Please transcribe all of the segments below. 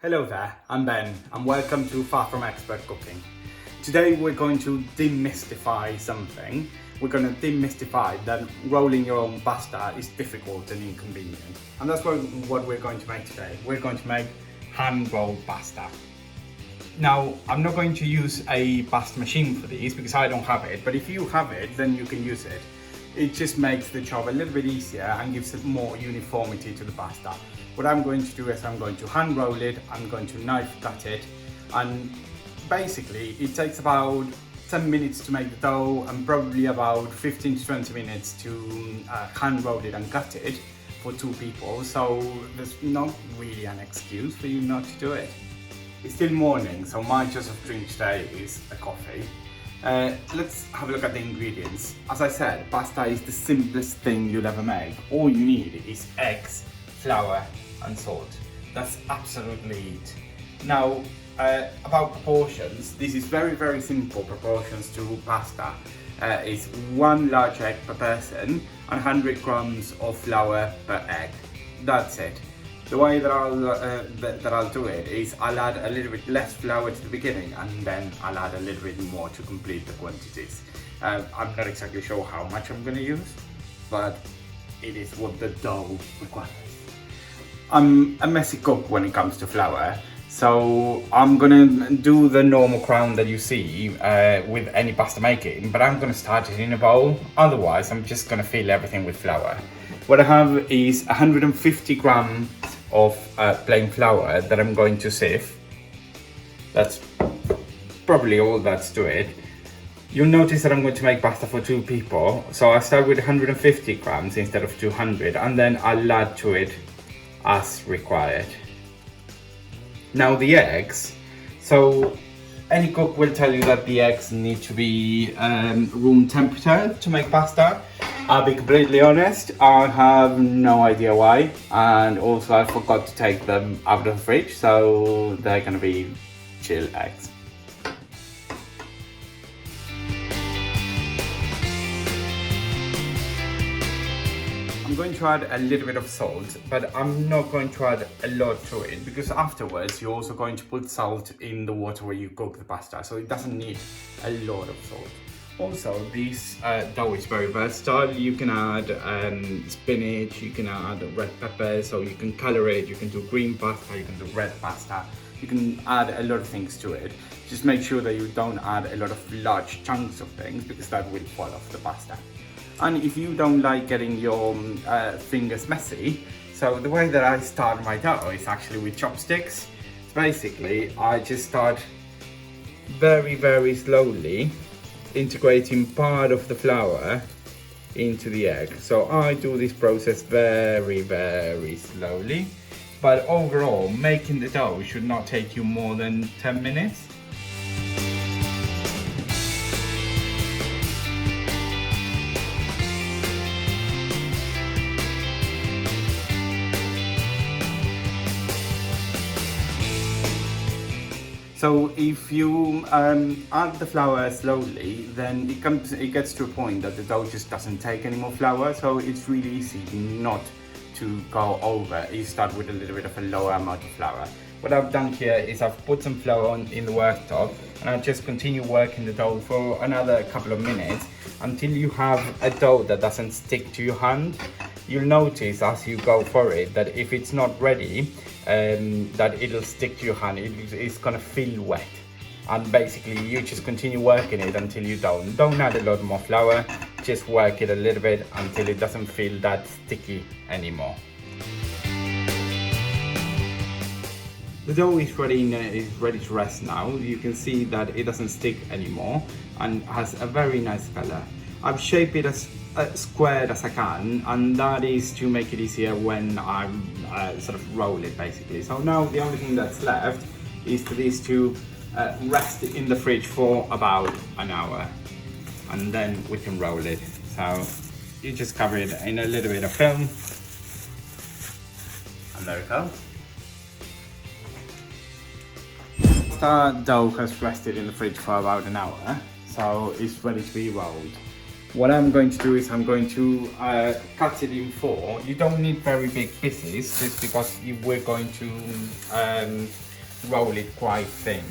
Hello there, I'm Ben and welcome to Far From Expert Cooking. Today we're going to demystify something. We're going to demystify that rolling your own pasta is difficult and inconvenient. And that's what we're going to make today. We're going to make hand-rolled pasta. Now, I'm not going to use a pasta machine for these because I don't have it, but if you have it, then you can use it. It just makes the job a little bit easier and gives it more uniformity to the pasta. What I'm going to do is I'm going to hand roll it, I'm going to knife cut it, and basically it takes about 10 minutes to make the dough and probably about 15 to 20 minutes to hand roll it and cut it for two people, so there's not really an excuse for you not to do it. It's still morning, so my choice of drink today is a coffee. Let's have a look at the ingredients. As I said, pasta is the simplest thing you'll ever make. All you need is eggs, flour and salt. That's absolutely it. Now, about proportions, this is very simple proportions to pasta. It's 1 large egg per person and 100 grams of flour per egg. That's it. The way that I'll do it is I'll add a little bit less flour to the beginning and then I'll add a little bit more to complete the quantities. I'm not exactly sure how much I'm going to use, but it is what the dough requires. I'm a messy cook when it comes to flour, so I'm gonna do the normal crown that you see with any pasta making, but I'm gonna start it in a bowl. Otherwise, I'm just gonna fill everything with flour. What I have is 150 grams of plain flour that I'm going to sieve. That's probably all that's to it. You'll notice that I'm going to make pasta for two people, so I start with 150 grams instead of 200, and then I'll add to it as required. Now the eggs, so any cook will tell you that the eggs need to be room temperature to make pasta. I'll be completely honest, I have no idea why, and also I forgot to take them out of the fridge, so they're gonna be chill eggs. I'm going to add a little bit of salt, but I'm not going to add a lot to it because afterwards you're also going to put salt in the water where you cook the pasta, so it doesn't need a lot of salt. Also, this dough is very versatile. You can add spinach, you can add red pepper, so you can color it, you can do green pasta, you can do red pasta. You can add a lot of things to it. Just make sure that you don't add a lot of large chunks of things because that will fall off the pasta. And if you don't like getting your fingers messy, so the way that I start my dough is actually with chopsticks. So basically, I just start very slowly integrating part of the flour into the egg. So I do this process very slowly, but overall, making the dough should not take you more than 10 minutes. So if you add the flour slowly, then it gets to a point that the dough just doesn't take any more flour, so it's really easy not to go over. You start with a little bit of a lower amount of flour. What I've done here is I've put some flour in the worktop and I just continue working the dough for another couple of minutes until you have a dough that doesn't stick to your hand. You'll notice as you go for it that if it's not ready, that it'll stick to your hand, it's gonna feel wet. And basically you just continue working it until you don't add a lot more flour, just work it a little bit until it doesn't feel that sticky anymore. The dough is ready to rest now. You can see that it doesn't stick anymore and has a very nice color. I've shaped it as squared as I can, and that is to make it easier when I sort of roll it basically. So now the only thing that's left is for these to rest in the fridge for about an hour, and then we can roll it. So you just cover it in a little bit of film, and there we go. The dough has rested in the fridge for about an hour, so it's ready to be rolled. What I'm going to do is I'm going to cut it in 4. You don't need very big pieces just because we're going to roll it quite thin.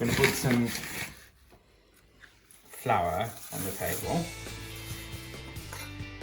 I'm gonna put some flour on the table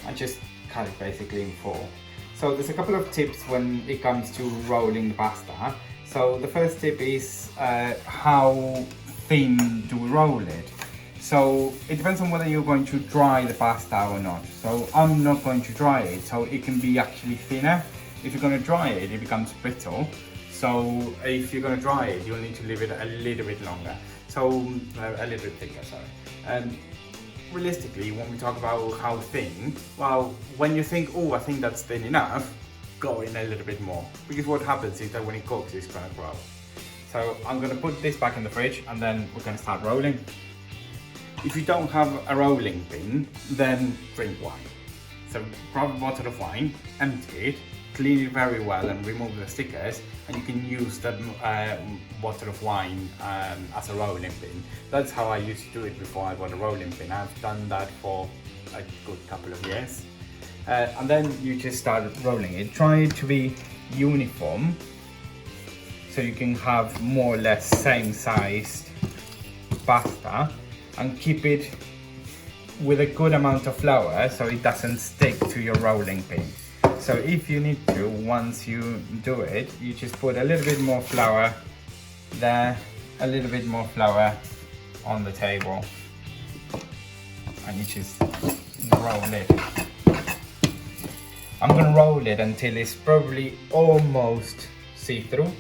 and just cut it basically in four. So there's a couple of tips when it comes to rolling the pasta. So the first tip is how thin do we roll it. So it depends on whether you're going to dry the pasta or not. So I'm not going to dry it, so it can be actually thinner. If you're going to dry it, it becomes brittle. So if you're going to dry it, you'll need to leave it a little bit longer. So a little bit thicker, sorry. Realistically, when we talk about how thin, well, when you think, oh, I think that's thin enough, go in a little bit more. Because what happens is that when it cooks, it's going to grow. So I'm going to put this back in the fridge and then we're going to start rolling. If you don't have a rolling pin, then drink wine. So grab a bottle of wine, empty it, clean it very well and remove the stickers, and you can use the bottle of wine as a rolling pin. That's how I used to do it before I got a rolling pin. I've done that for a good couple of years. And then you just start rolling it. Try it to be uniform, so you can have more or less same sized pasta, and keep it with a good amount of flour so it doesn't stick to your rolling pin. So if you need to, once you do it, you just put a little bit more flour there, a little bit more flour on the table, and you just roll it. I'm gonna roll it until it's probably almost see-through,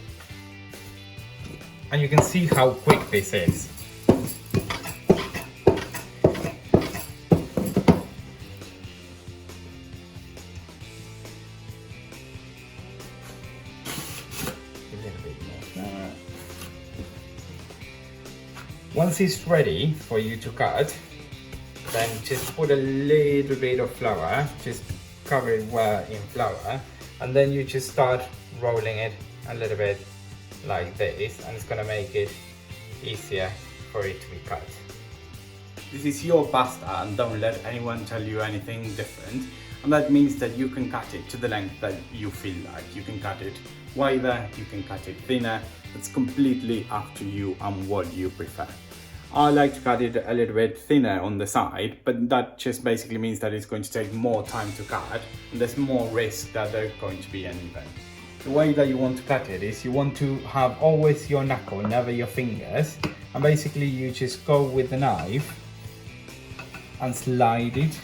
and you can see how quick this is. Once it's ready for you to cut, then just put a little bit of flour, just cover it well in flour, and then you just start rolling it a little bit like this, and it's gonna make it easier for it to be cut. This is your pasta, and don't let anyone tell you anything different. And that means that you can cut it to the length that you feel like. You can cut it wider, you can cut it thinner. It's completely up to you and what you prefer. I like to cut it a little bit thinner on the side, but that just basically means that it's going to take more time to cut, and there's more risk that there's going to be anyway. The way that you want to cut it is you want to have always your knuckle, never your fingers, and basically you just go with the knife and slide it.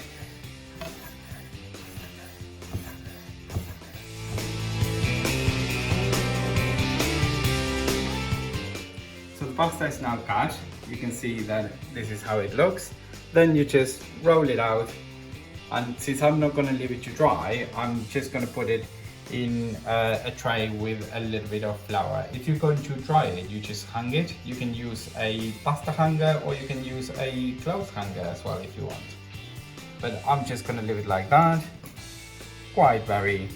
So the pasta is now cut. You can see that this is how it looks. Then you just roll it out, and since I'm not going to leave it to dry, I'm just going to put it in a tray with a little bit of flour. If you're going to dry it, you just hang it. You can use a pasta hanger, or you can use a clothes hanger as well if you want. But I'm just going to leave it like that. Quite very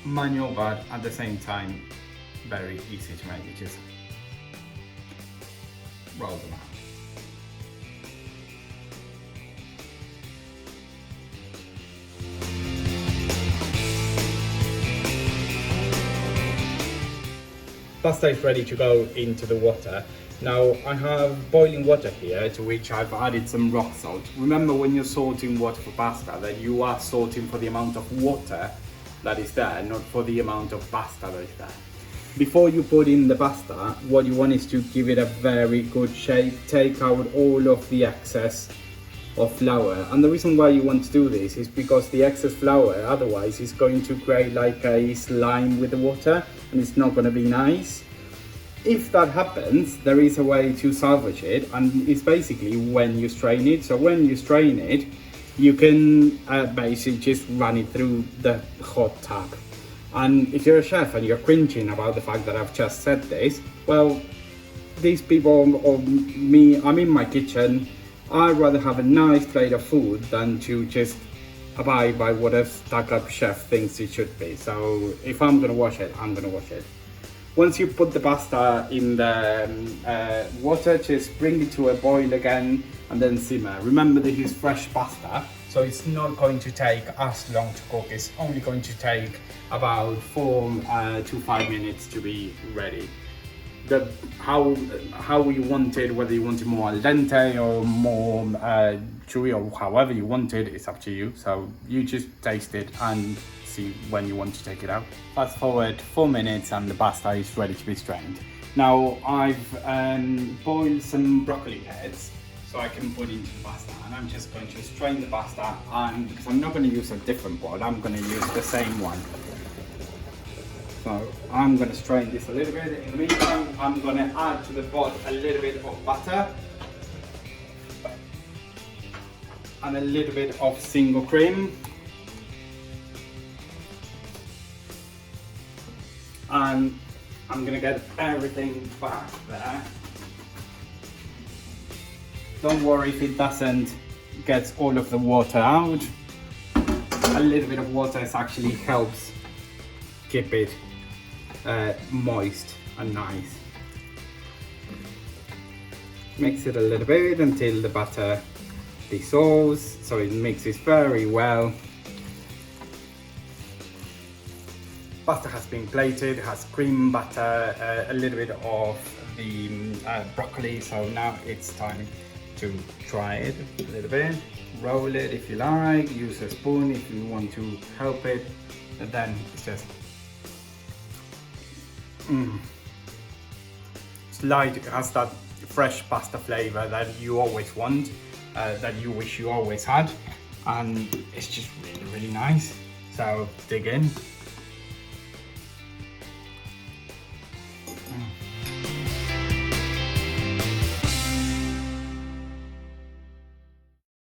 manual, but at the same time very easy to make. You just roll them out. Pasta is ready to go into the water. Now I have boiling water here, to which I've added some rock salt. Remember, when you're salting water for pasta, that you are salting for the amount of water that is there, not for the amount of pasta that is there. Before you put in the pasta, what you want is to give it a very good shape, take out all of the excess of flour. And the reason why you want to do this is because the excess flour otherwise is going to create like a slime with the water, and it's not going to be nice. If that happens, there is a way to salvage it, and it's basically when you strain it. So when you strain it, you can basically just run it through the hot tap. And if you're a chef and you're cringing about the fact that I've just said this, well, these people or me, I'm in my kitchen. I'd rather have a nice plate of food than to just abide by what a stuck-up chef thinks it should be. So if I'm gonna wash it, I'm gonna wash it. Once you put the pasta in the water, just bring it to a boil again and then simmer. Remember, this is fresh pasta, so it's not going to take as long to cook. It's only going to take about 4 to 5 minutes to be ready. How you want it, whether you want it more al dente or more chewy, or however you want it, it's up to you. So you just taste it and see when you want to take it out. Fast forward 4 minutes and the pasta is ready to be strained. Now I've boiled some broccoli heads so I can put into the pasta, and I'm just going to strain the pasta, and because I'm not going to use a different bowl, I'm going to use the same one. So I'm going to strain this a little bit. In the meantime, I'm going to add to the pot a little bit of butter and a little bit of single cream, and I'm going to get everything back there. Don't worry if it doesn't get all of the water out. A little bit of water actually helps keep it moist and nice. Mix it a little bit until the butter dissolves, so it mixes very well. Pasta has been plated, has cream, butter, a little bit of the broccoli, so now it's time to try it a little bit. Roll it if you like, use a spoon if you want to help it, and then it's just it's light. It has that fresh pasta flavor that you always want, that you wish you always had, and it's just really, really nice. So dig in